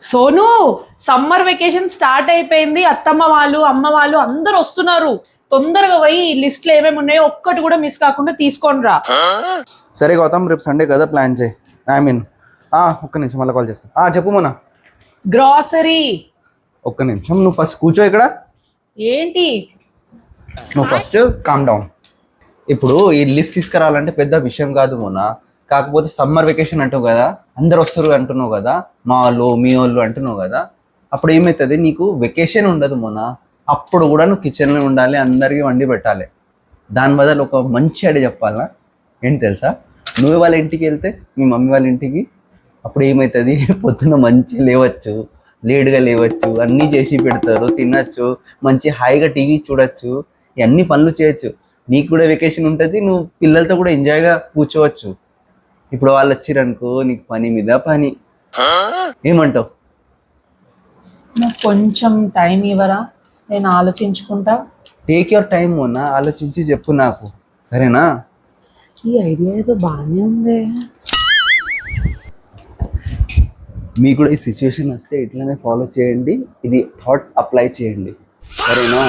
Sonu, summer vacation start అయిపోయింది. అత్తమ్మ వాళ్ళు అమ్మ వాళ్ళు అందరు వస్తున్నారు. తొందరగా పోయి ఈ లిస్ట్ లో ఏమేమి ఉన్నాయో ఒక్కటి కూడా మిస్ కాకుండా తీసుకొని రా. సరే గౌతమ్, రేపు సండే కదా, ప్లాన్ చేయి. ఐ మీన్ ఒక్క నిమిషం, మళ్ళీ కాల్ చేస్తా. చెప్పు మోనా. గ్రాసరీ. ఒక్క నిమిషం, నువ్వు ఫస్ట్ కూర్చో ఇక్కడ. ఏంటి? నువ్వు ఫస్ట్ కామ్ డౌన్. ఇప్పుడు ఈ లిస్ట్ తీసుకురావాలంటే పెద్ద విషయం కాదు మోనా. కాకపోతే సమ్మర్ వెకేషన్ అంటావు కదా, అందరు వస్తారు అంటున్నావు కదా, మా వాళ్ళు మీ వాళ్ళు అంటున్నావు కదా, అప్పుడు ఏమవుతుంది, నీకు వెకేషన్ ఉండదు మోనా. అప్పుడు కూడా నువ్వు కిచెన్లో ఉండాలి, అందరికీ వండి పెట్టాలి. దాని బదులు ఒక మంచి ఐడియా చెప్పాలనా, ఏంటి తెలుసా? నువ్వు వాళ్ళ ఇంటికి వెళ్తే, మీ మమ్మీ వాళ్ళ ఇంటికి, అప్పుడు ఏమవుతుంది, పొద్దున్న మంచిగా లేవచ్చు, లేటుగా లేవచ్చు, అన్నీ చేసి పెడతారు, తినచ్చు, మంచి హాయిగా టీవీ చూడొచ్చు, ఇవన్నీ పనులు చేయొచ్చు. నీకు కూడా వెకేషన్ ఉంటుంది, నువ్వు పిల్లలతో కూడా ఎంజాయ్గా కూర్చోవచ్చు. ఇప్పుడు వాళ్ళు వచ్చిరనుకో, నీకు పని మీద పని. ఏమంటావు? నాకు కొంచెం టైం ఇవ్వరా, నేను ఆలోచించుకుంటా. టేక్ యువర్ టైం మొన్న, ఆలోచించి చెప్పు నాకు, సరేనా? ఈ ఐడియా ఏదో బాగానే ఉంది. మీకు కూడా ఈ సిచ్యువేషన్ వస్తే ఇట్లానే ఫాలో చేయండి, ఇది థాట్ అప్లై చేయండి, సరేనా?